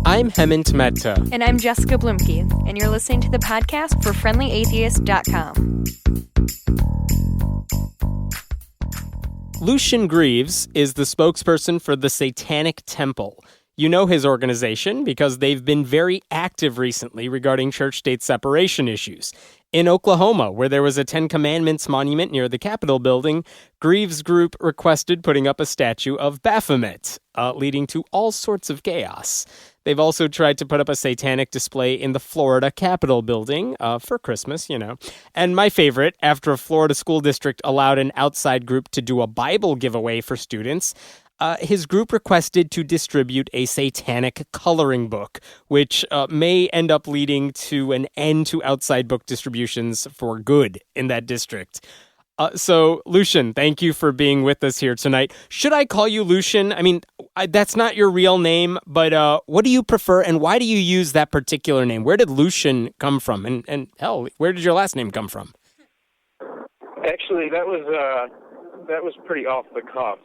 I'm Hemant Mehta. And I'm Jessica Blumke, and you're listening to the podcast for FriendlyAtheist.com. Lucien Greaves is the spokesperson for the Satanic Temple. You know his organization because they've been very active recently regarding church-state separation issues. In Oklahoma, where there was a Ten Commandments monument near the Capitol building, Greaves' group requested putting up a statue of Baphomet, leading to all sorts of chaos. They've also tried to put up a satanic display in the Florida Capitol building for Christmas, you know. And my favorite, after a Florida school district allowed an outside group to do a Bible giveaway for students, his group requested to distribute a satanic coloring book, which may end up leading to an end to outside book distributions for good in that district. So, Lucien, thank you for being with us here tonight. Should I call you Lucien? I mean, that's not your real name, but what do you prefer, and why do you use that particular name? Where did Lucien come from? And hell, where did your last name come from? Actually, that was pretty off the cuff.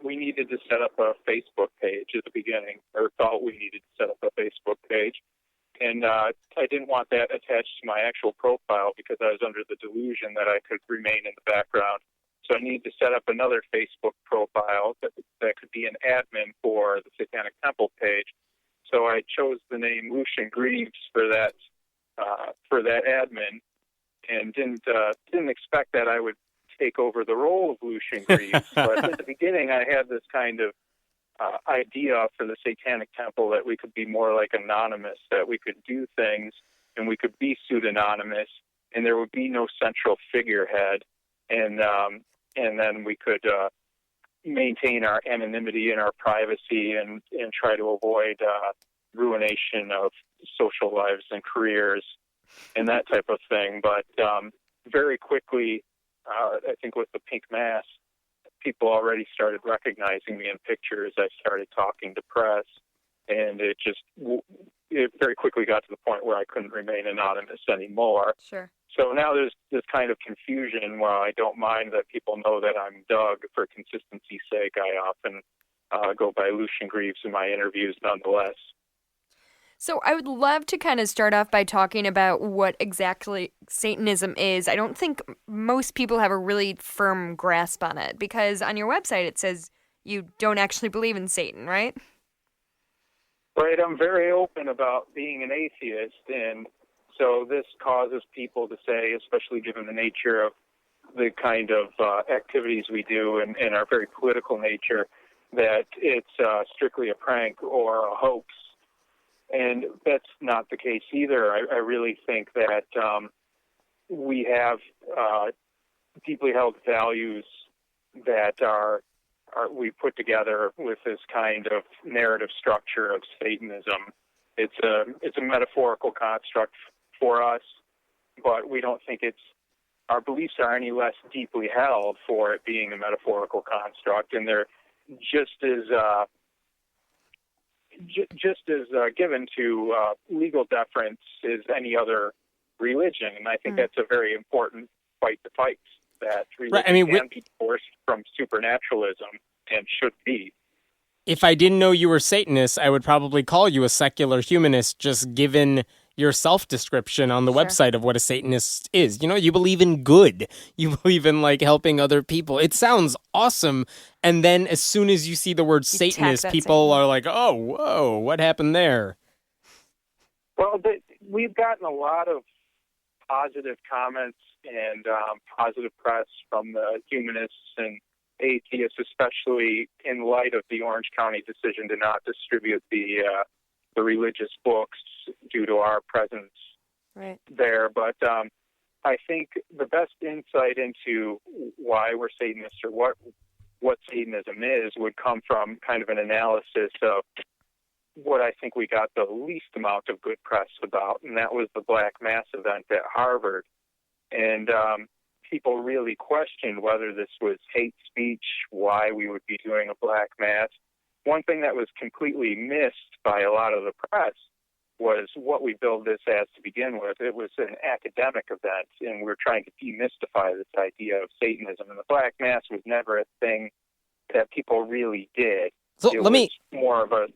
We needed to set up a Facebook page at the beginning, or thought we needed to set up a Facebook page. And I didn't want that attached to my actual profile because I was under the delusion that I could remain in the background. So I needed to set up another Facebook profile that could be an admin for the Satanic Temple page. So I chose the name Lucien Greaves for that admin, and didn't expect that I would take over the role of Lucien Greaves. But at the beginning, I had this kind of idea for the Satanic Temple that we could be more like anonymous, that we could do things and we could be pseudonymous, and there would be no central figurehead, and then we could maintain our anonymity and our privacy and try to avoid ruination of social lives and careers and that type of thing. But very quickly, I think with the pink mask, people already started recognizing me in pictures. I started talking to press, and it very quickly got to the point where I couldn't remain anonymous anymore. Sure. So now there's this kind of confusion where I don't mind that people know that I'm Doug. For consistency's sake, I often go by Lucien Greaves in my interviews nonetheless. So I would love to kind of start off by talking about what exactly Satanism is. I don't think most people have a really firm grasp on it, because on your website it says you don't actually believe in Satan, right? Right, I'm very open about being an atheist, and so this causes people to say, especially given the nature of the kind of activities we do and our very political nature, that it's strictly a prank or a hoax. And that's not the case either. I really think that we have deeply held values that we put together with this kind of narrative structure of Satanism. It's a metaphorical construct for us, but we don't think our beliefs are any less deeply held for it being a metaphorical construct, and they're just as given to legal deference as any other religion. And I think that's a very important fight to fight, that religion can be divorced from supernaturalism and should be. If I didn't know you were Satanist, I would probably call you a secular humanist, just given your self-description on the website of what a Satanist is. You know, you believe in good. You believe in, like, helping other people. It sounds awesome. And then as soon as you see the word Satanist, people are like, oh, whoa, what happened there? Well, we've gotten a lot of positive comments and positive press from the humanists and atheists, especially in light of the Orange County decision to not distribute the religious books due to our presence there. But I think the best insight into why we're Satanists or what Satanism is would come from kind of an analysis of what I think we got the least amount of good press about, and that was the Black Mass event at Harvard. And people really questioned whether this was hate speech, why we would be doing a Black Mass. One thing that was completely missed by a lot of the press was what we billed this as to begin with. It was an academic event, and we're trying to demystify this idea of Satanism. And the Black Mass was never a thing that people really did. So It let was me more of a...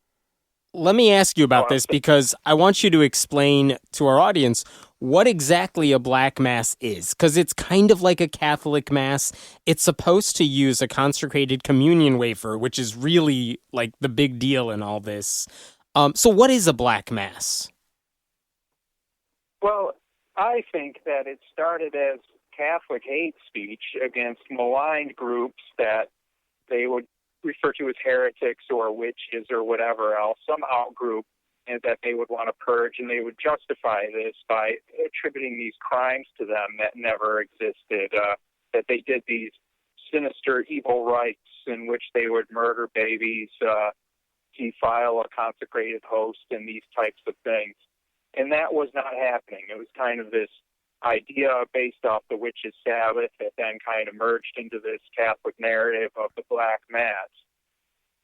let me ask you about this, because I want you to explain to our audience what exactly a black mass is, because it's kind of like a Catholic mass. It's supposed to use a consecrated communion wafer, which is really like the big deal in all this. So what is a black mass? Well, I think that it started as Catholic hate speech against maligned groups that they would refer to as heretics or witches or whatever else, some out-group, and that they would want to purge, and they would justify this by attributing these crimes to them that never existed, that they did these sinister, evil rites in which they would murder babies, defile a consecrated host, and these types of things. And that was not happening. It was kind of this idea based off the witches' Sabbath that then kind of merged into this Catholic narrative of the Black Mass.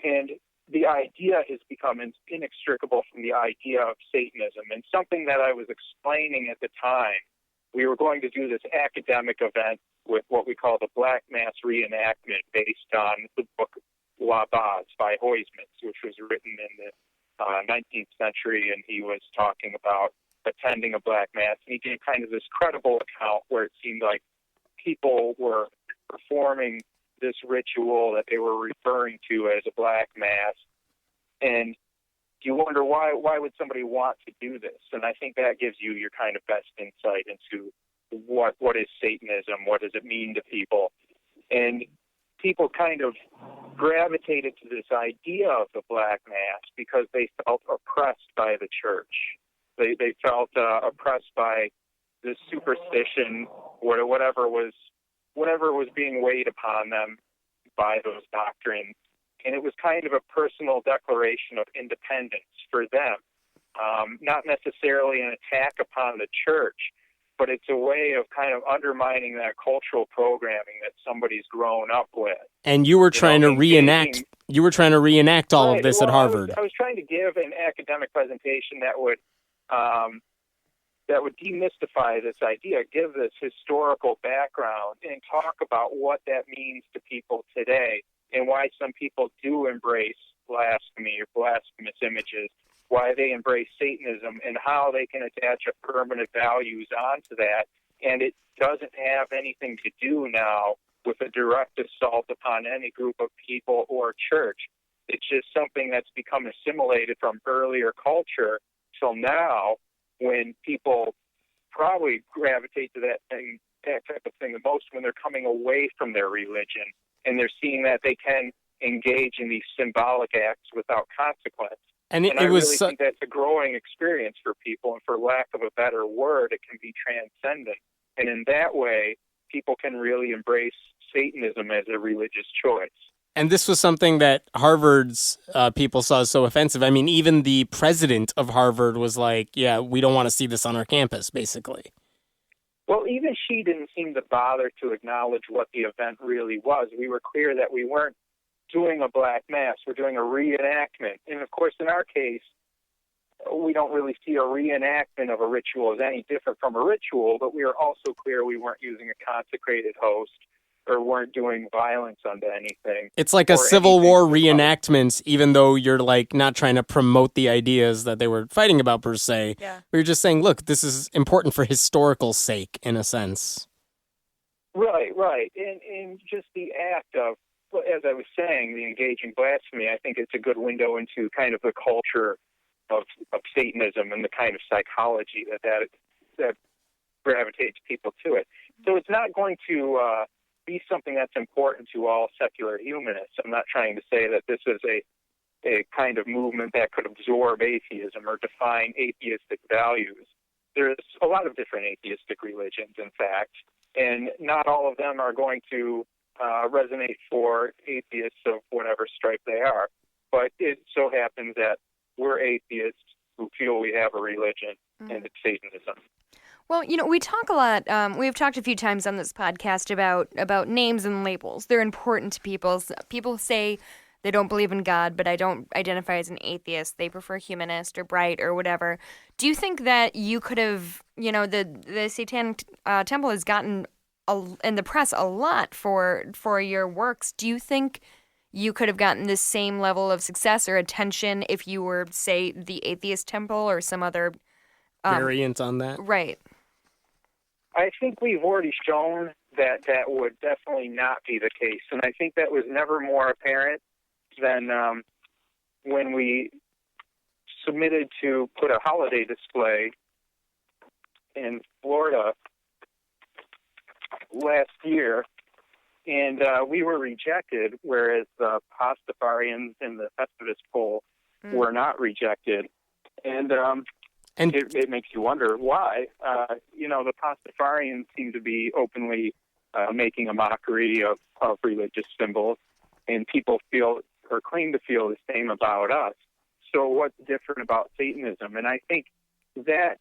And the idea has become inextricable from the idea of Satanism. And something that I was explaining at the time, we were going to do this academic event with what we call the Black Mass reenactment based on the book La Base by Huysmans, which was written in the 19th century, and he was talking about attending a Black Mass. And he gave kind of this credible account where it seemed like people were performing this ritual that they were referring to as a Black Mass. And you wonder why would somebody want to do this? And I think that gives you your kind of best insight into what is Satanism, what does it mean to people. And people kind of gravitated to this idea of the Black Mass because they felt oppressed by the church. They felt oppressed by this superstition, whatever was being weighed upon them by those doctrines. And it was kind of a personal declaration of independence for them, not necessarily an attack upon the church, but it's a way of kind of undermining that cultural programming that somebody's grown up with. And you were trying to reenact. You were trying to reenact all of this at Harvard. I was trying to give an academic presentation that would demystify this idea, give this historical background, and talk about what that means to people today, and why some people do embrace blasphemy or blasphemous images, why they embrace Satanism, and how they can attach a permanent values onto that. And it doesn't have anything to do now with a direct assault upon any group of people or church. It's just something that's become assimilated from earlier culture till now, when people probably gravitate to that type of thing the most when they're coming away from their religion and they're seeing that they can engage in these symbolic acts without consequence. And I really think that's a growing experience for people, and for lack of a better word, it can be transcendent. And in that way, people can really embrace Satanism as a religious choice. And this was something that Harvard's people saw as so offensive. I mean, even the president of Harvard was like, yeah, we don't want to see this on our campus, basically. Well, even she didn't seem to bother to acknowledge what the event really was. We were clear that we weren't doing a Black Mass. We're doing a reenactment. And, of course, in our case, we don't really see a reenactment of a ritual as any different from a ritual, but we are also clear we weren't using a consecrated host or weren't doing violence onto anything. It's like a Civil War reenactment, even though you're like not trying to promote the ideas that they were fighting about per se. Yeah. We're just saying, look, this is important for historical sake, in a sense. Right. And just the act of, as I was saying, the engaging blasphemy, I think it's a good window into kind of the culture of Satanism and the kind of psychology that gravitates people to it. So it's not going to be something that's important to all secular humanists. I'm not trying to say that this is a kind of movement that could absorb atheism or define atheistic values. There's a lot of different atheistic religions, in fact, and not all of them are going to resonate for atheists of whatever stripe they are. But it so happens that we're atheists who feel we have a religion, and it's Satanism. Well, we talk a lot. We've talked a few times on this podcast about names and labels. They're important to people. People say they don't believe in God, but I don't identify as an atheist. They prefer humanist or bright or whatever. Do you think that you could have, the Satanic Temple has gotten in the press a lot for your works. Do you think you could have gotten the same level of success or attention if you were, say, the Atheist Temple or some other variant on that. Right. I think we've already shown that that would definitely not be the case, and I think that was never more apparent than when we submitted to put a holiday display in Florida last year, and we were rejected, whereas the Pastafarians and the Festivus poll were not rejected. And it makes you wonder why. The Pastafarians seem to be openly making a mockery of religious symbols, and people feel or claim to feel the same about us. So what's different about Satanism? And I think that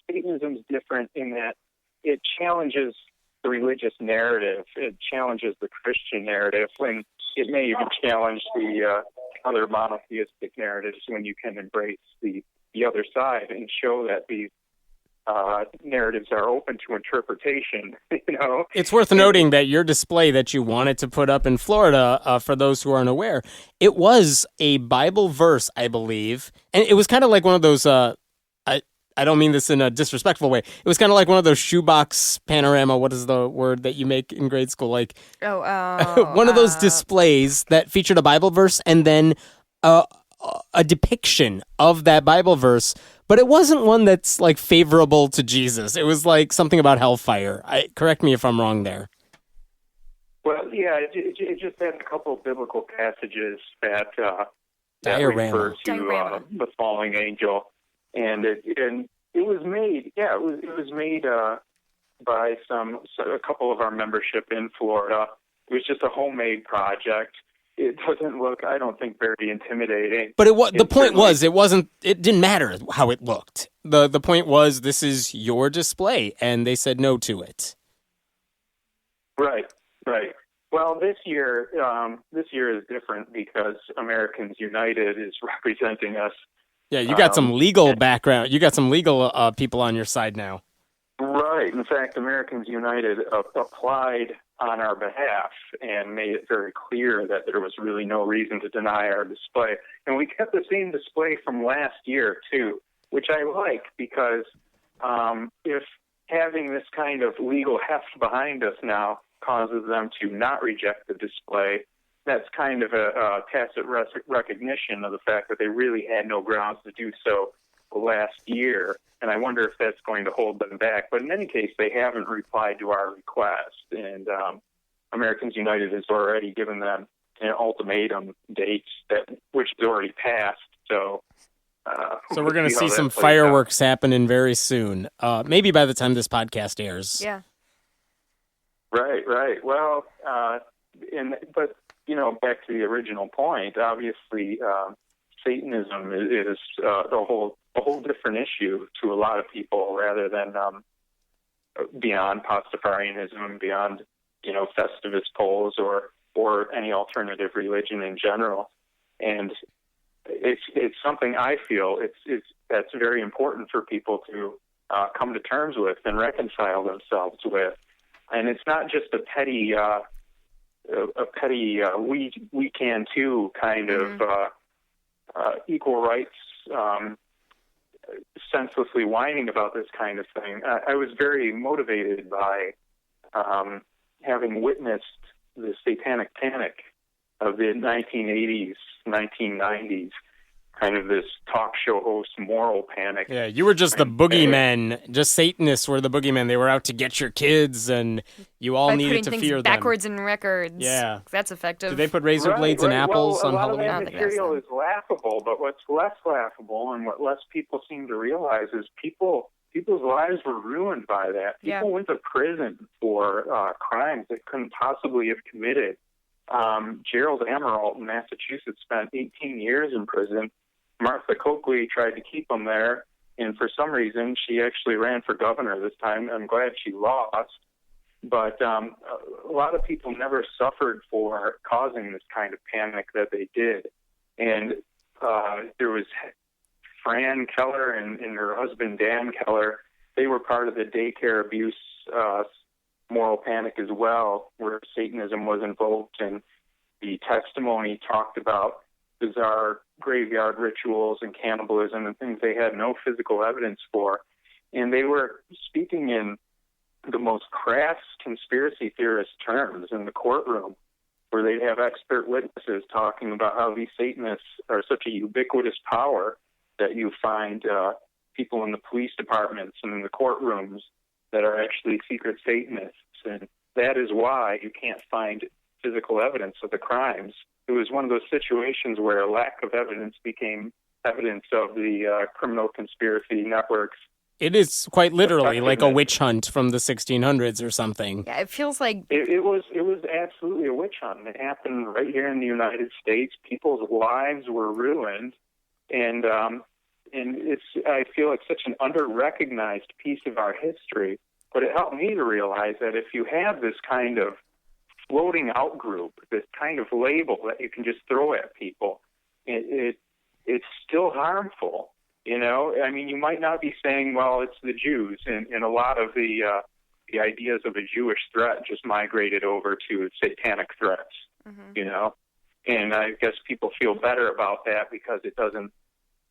Satanism is different in that it challenges the religious narrative. It challenges the Christian narrative, when it may even challenge the other monotheistic narratives, when you can embrace the other side and show that these narratives are open to interpretation. It's worth noting that your display that you wanted to put up in Florida, for those who aren't aware, it was a Bible verse, I believe, and it was kind of like one of those. I don't mean this in a disrespectful way. It was kind of like one of those shoebox panorama. What is the word that you make in grade school? Like one of those displays that featured a Bible verse and then a depiction of that Bible verse. But it wasn't one that's like favorable to Jesus. It was like something about hellfire. Correct me if I'm wrong there. Well, yeah, it just had a couple of biblical passages that refer to the falling angel, and it was made. Yeah, it was made by a couple of our membership in Florida. It was just a homemade project. It doesn't look, I don't think, very intimidating. But the point was, it didn't matter how it looked. The point was, this is your display, and they said no to it. Right. Well, this year is different because Americans United is representing us. Yeah, you got some legal background. You got some legal people on your side now. Right. In fact, Americans United applied on our behalf and made it very clear that there was really no reason to deny our display. And we kept the same display from last year, too, which I like, because if having this kind of legal heft behind us now causes them to not reject the display, that's kind of a tacit recognition of the fact that they really had no grounds to do so last year. And I wonder if that's going to hold them back. But in any case, they haven't replied to our request. And Americans United has already given them an ultimatum date, which has already passed. So we're going to see some fireworks happening very soon. Maybe by the time this podcast airs. Yeah. Right. Well, but back to the original point. Obviously, Satanism is a whole different issue to a lot of people, rather than beyond Pastafarianism, beyond Festivus polls or any alternative religion in general. And it's something I feel that's very important for people to come to terms with and reconcile themselves with. And it's not just a petty we can too kind of equal rights, senselessly whining about this kind of thing. I was very motivated by having witnessed the satanic panic of the 1980s, 1990s, kind of this talk show host moral panic. Yeah, you were just the boogeymen. Just Satanists were the boogeymen. They were out to get your kids, and you all needed to fear them. Backwards in records. Yeah. That's effective. Do they put razor blades in apples on Halloween? A lot of that material is laughable, but what's less laughable and what less people seem to realize is people's lives were ruined by that. People went to prison for crimes they couldn't possibly have committed. Gerald Amaral in Massachusetts spent 18 years in prison. Martha Coakley tried to keep him there, and for some reason, she actually ran for governor this time. I'm glad she lost. But a lot of people never suffered for causing this kind of panic that they did. And there was Fran Keller and her husband, Dan Keller. They were part of the daycare abuse moral panic as well, where Satanism was invoked. And The testimony talked about bizarre graveyard rituals and cannibalism and things they had no physical evidence for. And they were speaking in the most crass conspiracy theorist terms in the courtroom, where they'd have expert witnesses talking about how these Satanists are such a ubiquitous power that you find people in the police departments and in the courtrooms that are actually secret Satanists. And that is why you can't find physical evidence of the crimes. It was one of those situations where a lack of evidence became evidence of the criminal conspiracy networks. It is quite literally like a witch hunt from the 1600s or something. Yeah, it feels like... It was absolutely a witch hunt. It happened right here in the United States. People's lives were ruined. And I feel it's such an under-recognized piece of our history. But it helped me to realize that if you have this kind of floating out group, this kind of label that you can just throw at people, it's still harmful. You know, I mean, you might not be saying, well, it's the Jews, and a lot of the ideas of a Jewish threat just migrated over to satanic threats, you know, and I guess people feel better about that because it doesn't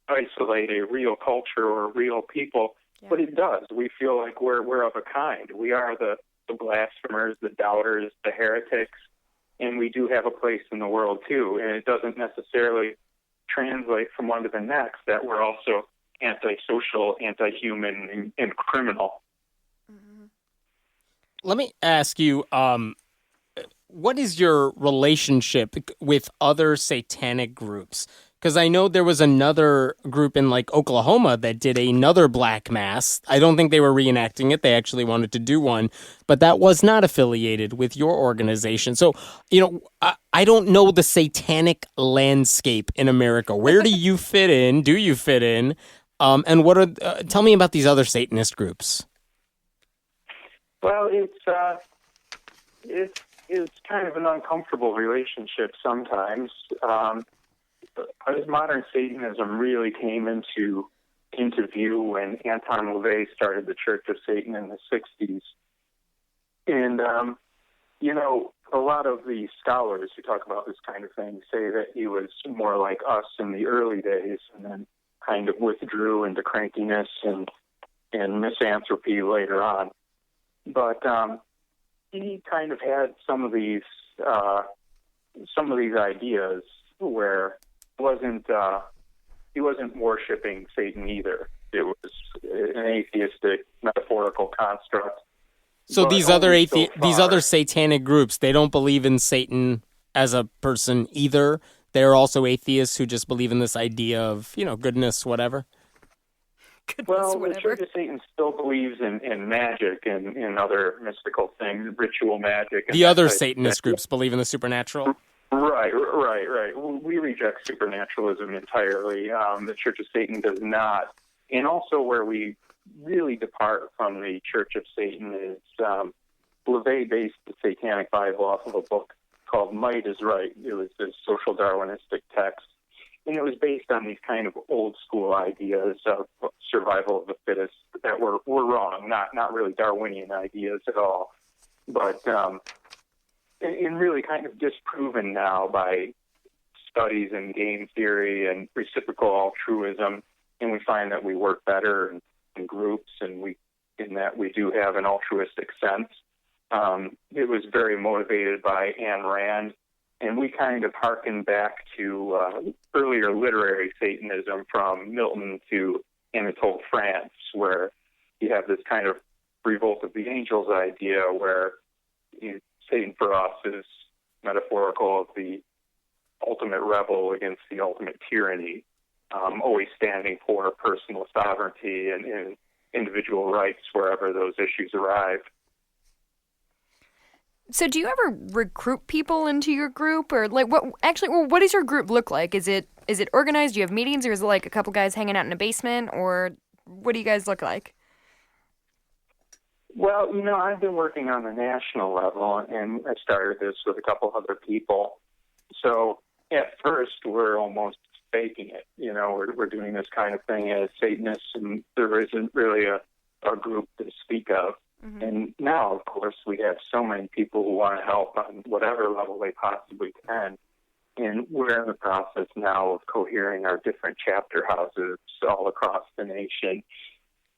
isolate a real culture or real people, but it does. We feel like we're of a kind. We are the blasphemers, the doubters, the heretics, and we do have a place in the world too, and it doesn't necessarily translate from one to the next that we're also antisocial, anti-human, and criminal. Let me ask you, what is your relationship with other satanic groups? Because I know there was another group in like Oklahoma that did another black mass. I don't think they were reenacting it. They actually wanted to do one, but that was not affiliated with your organization. So, you know, I don't know the satanic landscape in America. Where do you fit in? Do you fit in? And what are? Tell me about these other Satanist groups. Well, it's kind of an uncomfortable relationship sometimes. As modern Satanism really came into view when Anton LaVey started the Church of Satan in the 60s. And, you know, a lot of the scholars who talk about this kind of thing say that he was more like us in the early days and then kind of withdrew into crankiness and misanthropy later on. But he kind of had some of these ideas where he wasn't worshiping Satan either. It was an atheistic metaphorical construct. So these other satanic groups, they don't believe in Satan as a person either. They're also atheists who just believe in this idea of, you know, goodness, whatever. The Church of Satan still believes in magic and in other mystical things, ritual magic. The other Satanist groups believe in the supernatural? Right. We reject supernaturalism entirely. The Church of Satan does not. And also where we really depart from the Church of Satan is LaVey based the Satanic Bible off of a book called Might is Right. It was this social Darwinistic text. And it was based on these kind of old school ideas of survival of the fittest that were wrong, not really Darwinian ideas at all. But and really kind of disproven now by studies in game theory and reciprocal altruism, and we find that we work better in groups, and in that we do have an altruistic sense. It was very motivated by Ayn Rand, and we kind of harken back to earlier literary Satanism from Milton to Anatole France, where you have this kind of revolt of the angels idea where Satan for us is metaphorical of the ultimate rebel against the ultimate tyranny, always standing for personal sovereignty and individual rights wherever those issues arrive. So do you ever recruit people into your group, or like what does your group look like? Is it organized? Do you have meetings, or is it like a couple guys hanging out in a basement, or what do you guys look like? Well, you know, I've been working on the national level, and I started this with a couple other people. So at first, we're almost faking it. You know, we're doing this kind of thing as Satanists, and there isn't really a group to speak of. Mm-hmm. And now, of course, we have so many people who want to help on whatever level they possibly can. And we're in the process now of cohering our different chapter houses all across the nation.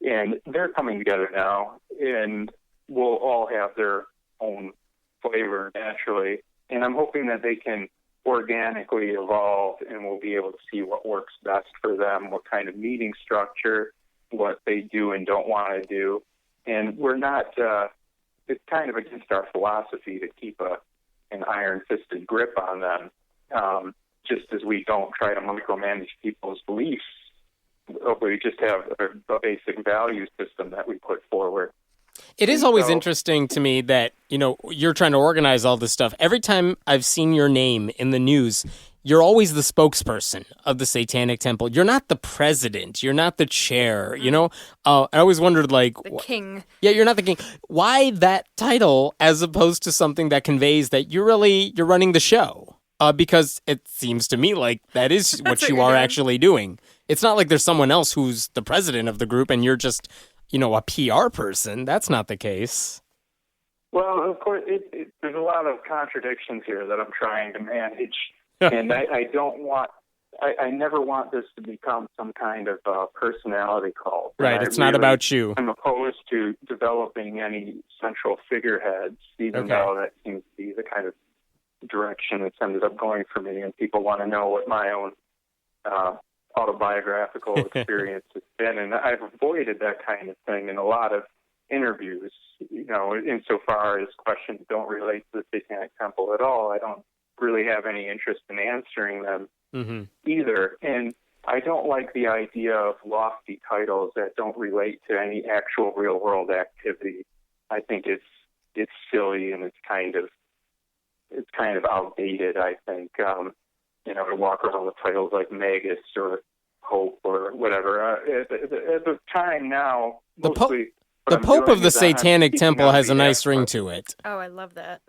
And they're coming together now, and will all have their own flavor naturally. And I'm hoping that they can organically evolve, and we'll be able to see what works best for them, what kind of meeting structure, what they do and don't want to do. And we're not, it's kind of against our philosophy to keep an iron-fisted grip on them, just as we don't try to micromanage people's beliefs. We just have a basic value system that we put forward. It is always interesting to me that, you're trying to organize all this stuff. Every time I've seen your name in the news, you're always the spokesperson of the Satanic Temple. You're not the president. You're not the chair. I always wondered, the king. Yeah, you're not the king. Why that title as opposed to something that conveys that you're running the show? Because it seems to me like that is what you are actually doing. It's not like there's someone else who's the president of the group and you're just, a PR person. That's not the case. Well, of course, there's a lot of contradictions here that I'm trying to manage. And I never want this to become some kind of personality cult. Right, it's not about you. I'm opposed to developing any central figureheads, even though that seems to be the kind of direction it's ended up going for me, and people want to know what my own autobiographical experience has been. And I've avoided that kind of thing in a lot of interviews, insofar as questions don't relate to the Satanic Temple at all. I don't really have any interest in answering them either. And I don't like the idea of lofty titles that don't relate to any actual real world activity. I think it's silly, and it's kind of outdated, I think, to walk around with titles like Magus or Pope or whatever. At the time now, the Pope of the Satanic Temple has a nice ring to it. Oh, I love that.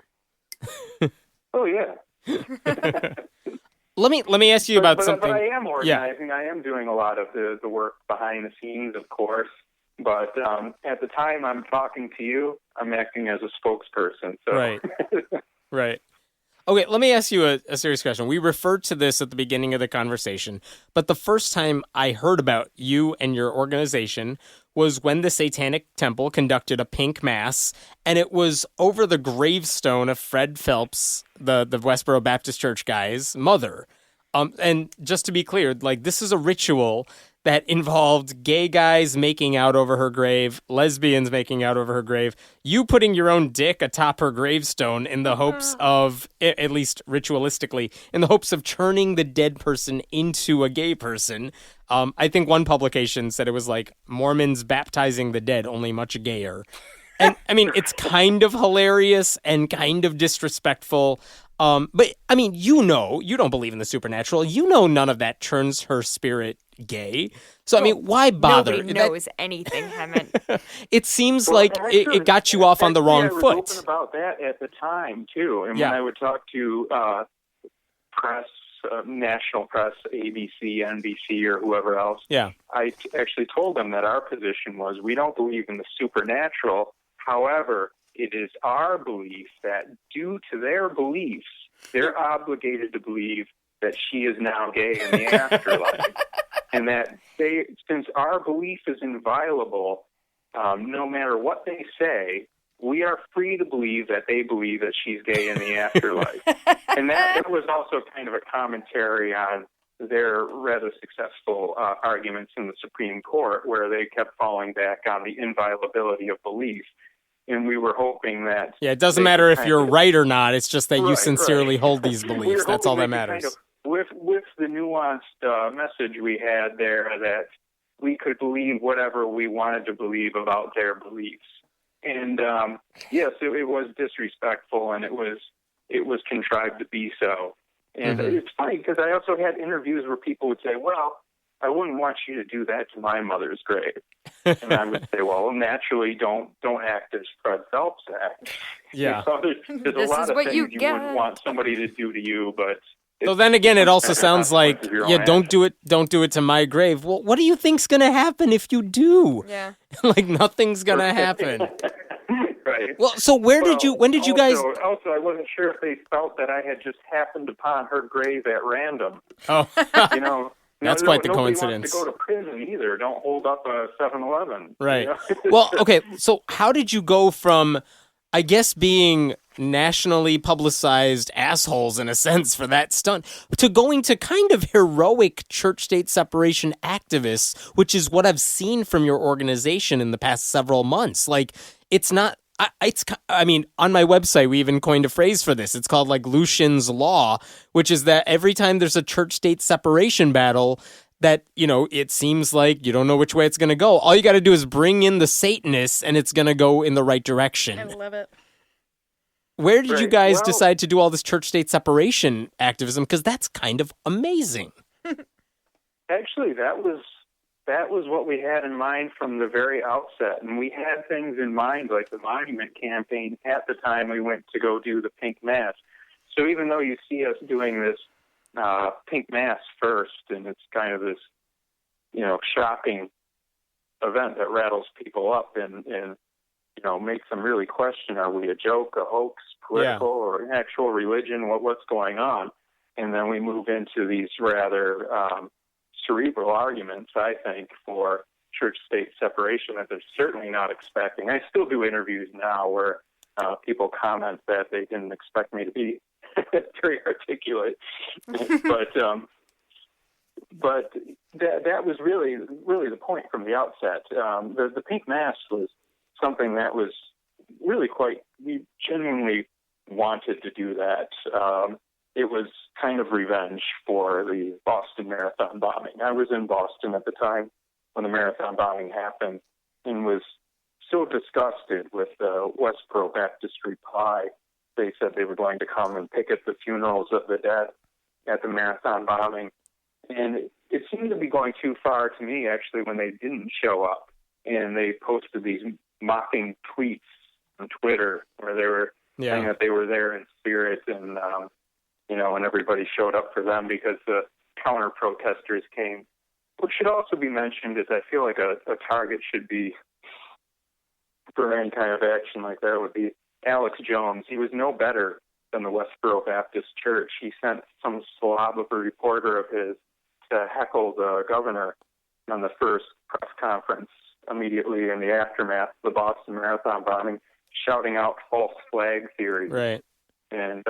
Oh, yeah. Let me ask you about something. But I am organizing. Yeah. I am doing a lot of the work behind the scenes, of course. But at the time I'm talking to you, I'm acting as a spokesperson. So. Right. Okay, let me ask you a serious question. We referred to this at the beginning of the conversation, but the first time I heard about you and your organization was when the Satanic Temple conducted a pink mass, and it was over the gravestone of Fred Phelps, the Westboro Baptist Church guy's mother. And just to be clear, this is a ritual that involved gay guys making out over her grave, lesbians making out over her grave, you putting your own dick atop her gravestone in the hopes of, at least ritualistically, in the hopes of turning the dead person into a gay person. I think one publication said it was like Mormons baptizing the dead, only much gayer. And, I mean, it's kind of hilarious and kind of disrespectful. But, I mean, you don't believe in the supernatural. None of that turns her spirit gay. So, I mean, why bother? Nobody knows anything, Hammond. It seems like it got you off on the wrong foot. I was open about that at the time, too. And when I would talk to press, national press, ABC, NBC, or whoever else, I actually told them that our position was we don't believe in the supernatural. However, it is our belief that due to their beliefs, they're obligated to believe that she is now gay in the afterlife. And that since our belief is inviolable, no matter what they say, we are free to believe that they believe that she's gay in the afterlife. And that was also kind of a commentary on their rather successful arguments in the Supreme Court, where they kept falling back on the inviolability of belief. And we were hoping that... Yeah, it doesn't matter if you're right or not. It's just that you sincerely hold these beliefs. That's all that matters. With the nuanced message we had there, that we could believe whatever we wanted to believe about their beliefs. And yes, it was disrespectful, and it was contrived to be so. And it's funny because I also had interviews where people would say, well, I wouldn't want you to do that to my mother's grave. And I would say, well, naturally, don't act as Fred Phelps acts. Yeah. So there's a lot of things you wouldn't want somebody to do to you, but... So then again, it also sounds like, don't do it to my grave. Well, what do you think's going to happen if you do? Yeah. Like, nothing's going to happen. Right. Well, so when did you guys? Also, I wasn't sure if they felt that I had just happened upon her grave at random. Oh, You know, that's quite the nobody coincidence. wants to go to prison either. Don't hold up a 7-Eleven. Right. You know? Well, okay. So how did you go from, I guess, being nationally publicized assholes in a sense for that stunt to going to kind of heroic church-state separation activists, which is what I've seen from your organization in the past several months? Like, it's not. I mean, on my website, we even coined a phrase for this. It's called like Lucian's Law, which is that every time there's a church-state separation battle, that, you know, it seems like you don't know which way it's going to go. All you got to do is bring in the Satanists and it's going to go in the right direction. I love it. Where did you Right. guys Well- decide to do all this church-state separation activism? Because that's kind of amazing. Actually, that was what we had in mind from the very outset, and we had things in mind like the Monument campaign at the time we went to go do the Pink Mass. So even though you see us doing this Pink Mass first, and it's kind of this, you know, shocking event that rattles people up and you know, makes them really question: are we a joke, a hoax, political, or an actual religion? What's going on? And then we move into these rather cerebral arguments, I think, for church-state separation that they're certainly not expecting. I still do interviews now where people comment that they didn't expect me to be very articulate, but that was really the point from the outset. The Pink Mass was something that was really we genuinely wanted to do that. It was kind of revenge for the Boston Marathon bombing. I was in Boston at the time when the marathon bombing happened and was so disgusted with the Westboro Baptist reply. They said they were going to come and picket the funerals of the dead at the marathon bombing. And it seemed to be going too far to me, actually, when they didn't show up. And they posted these mocking tweets on Twitter where they were saying that they were there in spirit and, you know, and everybody showed up for them because the counter-protesters came. What should also be mentioned is I feel like a target should be, for any kind of action like that, would be Alex Jones. He was no better than the Westboro Baptist Church. He sent some slob of a reporter of his to heckle the governor on the first press conference immediately in the aftermath of the Boston Marathon bombing, shouting out false flag theory. Right. And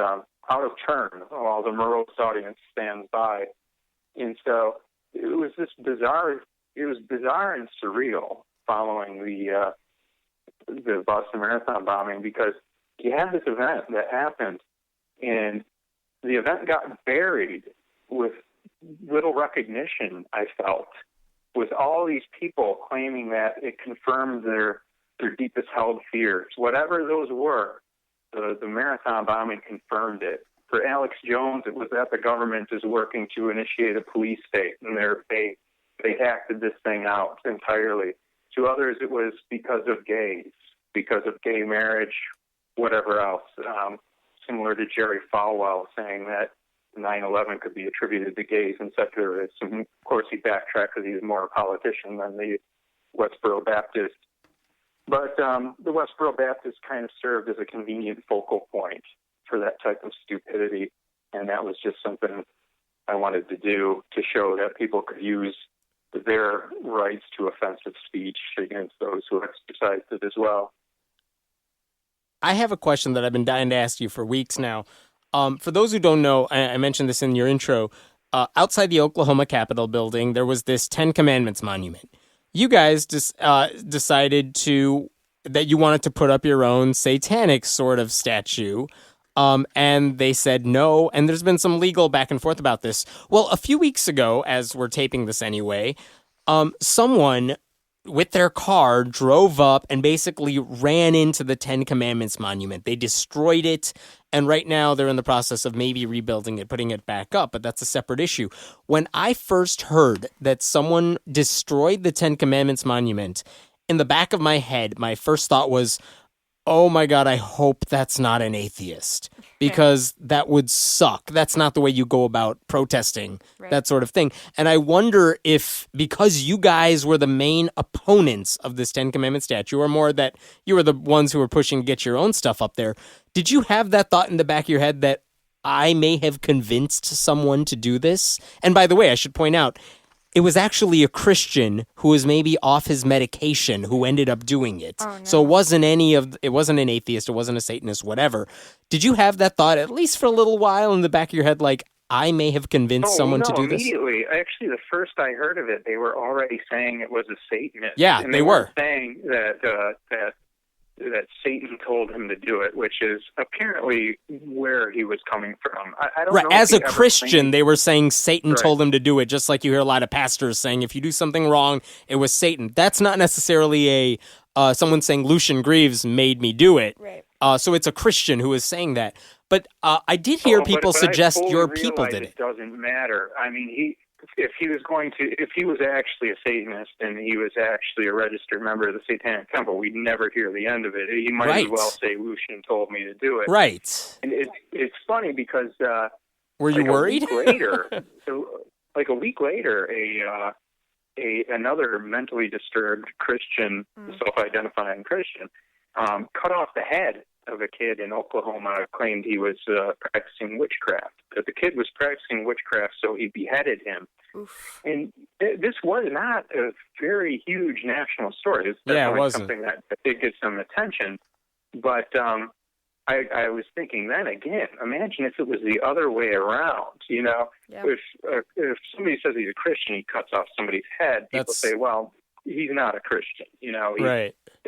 out of turn while the morose audience stands by. And so it was bizarre and surreal following the Boston Marathon bombing, because you had this event that happened and the event got buried with little recognition, I felt, with all these people claiming that it confirmed their deepest held fears. Whatever those were, the marathon bombing confirmed it. For Alex Jones, it was that the government is working to initiate a police state, and they acted this thing out entirely. To others, it was because of gays, because of gay marriage, whatever else. Similar to Jerry Falwell saying that 9/11 could be attributed to gays and secularism. Of course, he backtracked because he's more a politician than the Westboro Baptist. But the Westboro Baptist kind of served as a convenient focal point for that type of stupidity, and that was just something I wanted to do to show that people could use their rights to offensive speech against those who exercised it as well. I have a question that I've been dying to ask you for weeks now. For those who don't know, I mentioned this in your intro, outside the Oklahoma Capitol building, there was this 10 Commandments monument. You guys decided that you wanted to put up your own satanic sort of statue, and they said no, and there's been some legal back and forth about this. Well, a few weeks ago, as we're taping this anyway, someone with their car drove up and basically ran into the 10 Commandments monument. They destroyed it, and right now they're in the process of maybe rebuilding it, putting it back up, but that's a separate issue. When I first heard that someone destroyed the 10 Commandments monument, in the back of my head, my first thought was, oh my God, I hope that's not an atheist. because that would suck. That's not the way you go about protesting, that sort of thing. And I wonder if, because you guys were the main opponents of this Ten Commandment statue, or more that you were the ones who were pushing to get your own stuff up there, did you have that thought in the back of your head that I may have convinced someone to do this? And by the way, I should point out, it was actually a Christian who was maybe off his medication who ended up doing it. Oh, no. So it wasn't an atheist, it wasn't a Satanist, whatever. Did you have that thought, at least for a little while, in the back of your head, like, I may have convinced someone to do this? Immediately. Actually, the first I heard of it, they were already saying it was a Satanist. Yeah, and they were saying that Satan told him to do it, which is apparently where he was coming from. I don't know. As a Christian, they were saying Satan told him to do it, just like you hear a lot of pastors saying, if you do something wrong, it was Satan. That's not necessarily someone saying Lucien Greaves made me do it. Right. So it's a Christian who is saying that. But I did hear people suggest your people did it. It doesn't matter. I mean, if he was actually a Satanist and he was actually a registered member of the Satanic Temple, we'd never hear the end of it. He might as well say Lucien told me to do it. Right. And it's funny because were you worried? A week later, another mentally disturbed Christian, self-identifying Christian, cut off the head of a kid in Oklahoma, claimed he was practicing witchcraft. But the kid was practicing witchcraft, so he beheaded him. Oof. And this was not a very huge national story. It's definitely something that did get some attention. But I was thinking then again, imagine if it was the other way around. You know, if somebody says he's a Christian, he cuts off somebody's head, people say, well, he's not a Christian. You know,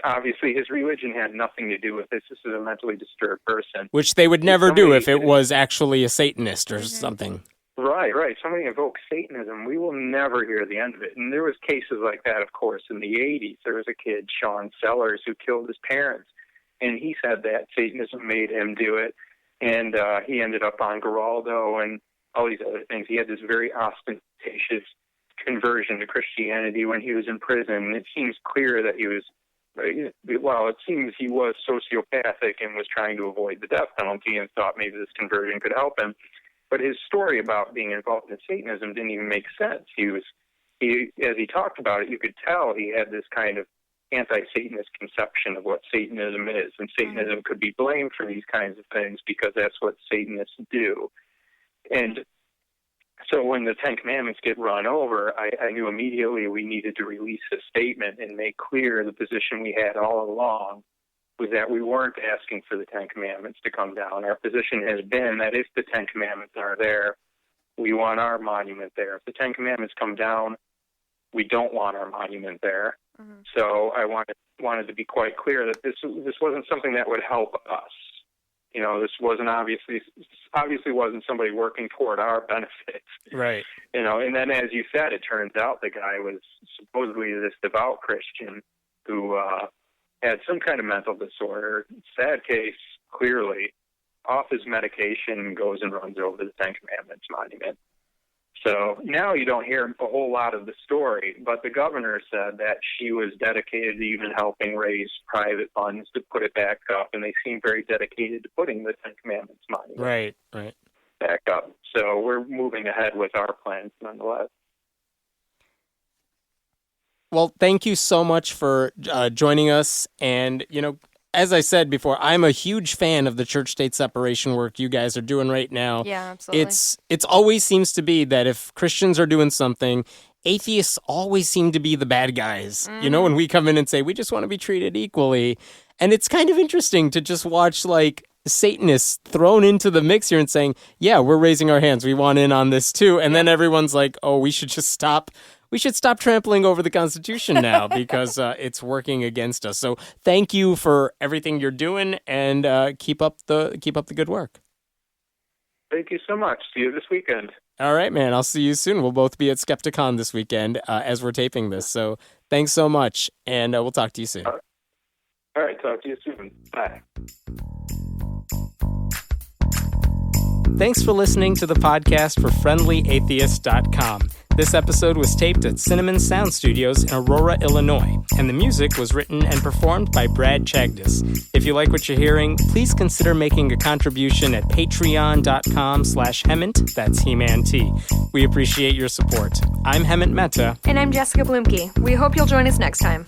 obviously his religion had nothing to do with this. This is a mentally disturbed person. Which they would never do if it was actually a Satanist or something. Right. Somebody invokes Satanism, we will never hear the end of it. And there was cases like that, of course, in the 80s. There was a kid, Sean Sellers, who killed his parents. And he said that Satanism made him do it. And he ended up on Geraldo and all these other things. He had this very ostentatious conversion to Christianity when he was in prison. It seems clear that he was, it seems he was sociopathic and was trying to avoid the death penalty and thought maybe this conversion could help him. But his story about being involved in Satanism didn't even make sense. As he talked about it, you could tell he had this kind of anti-Satanist conception of what Satanism is, and Satanism could be blamed for these kinds of things because that's what Satanists do. And so when the Ten Commandments get run over, I knew immediately we needed to release a statement and make clear the position we had all along was that we weren't asking for the Ten Commandments to come down. Our position has been that if the Ten Commandments are there, we want our monument there. If the Ten Commandments come down, we don't want our monument there. Mm-hmm. So I wanted to be quite clear that this wasn't something that would help us. You know, this wasn't obviously wasn't somebody working toward our benefit. Right. You know, and then as you said, it turns out the guy was supposedly this devout Christian who had some kind of mental disorder. Sad case, clearly. Off his medication, goes and runs over the Ten Commandments monument. So now you don't hear a whole lot of the story, but the governor said that she was dedicated to even helping raise private funds to put it back up, and they seem very dedicated to putting the Ten Commandments monument back up. So we're moving ahead with our plans nonetheless. Well, thank you so much for joining us. And, you know, as I said before, I'm a huge fan of the church-state separation work you guys are doing right now. Yeah, absolutely. It's always seems to be that if Christians are doing something, atheists always seem to be the bad guys. Mm-hmm. You know, when we come in and say, we just want to be treated equally. And it's kind of interesting to just watch, like, Satanists thrown into the mix here and saying, yeah, we're raising our hands. We want in on this too. And then everyone's like, oh, we should stop trampling over the Constitution now because it's working against us. So thank you for everything you're doing, and keep up the good work. Thank you so much. See you this weekend. All right, man. I'll see you soon. We'll both be at Skepticon this weekend as we're taping this. So thanks so much, and we'll talk to you soon. All right. Talk to you soon. Bye. Thanks for listening to the podcast for FriendlyAtheist.com. This episode was taped at Cinnamon Sound Studios in Aurora, Illinois, and the music was written and performed by Brad Chagdis. If you like what you're hearing, please consider making a contribution at patreon.com/Hemant, that's He-Man T. We appreciate your support. I'm Hemant Mehta. And I'm Jessica Blumke. We hope you'll join us next time.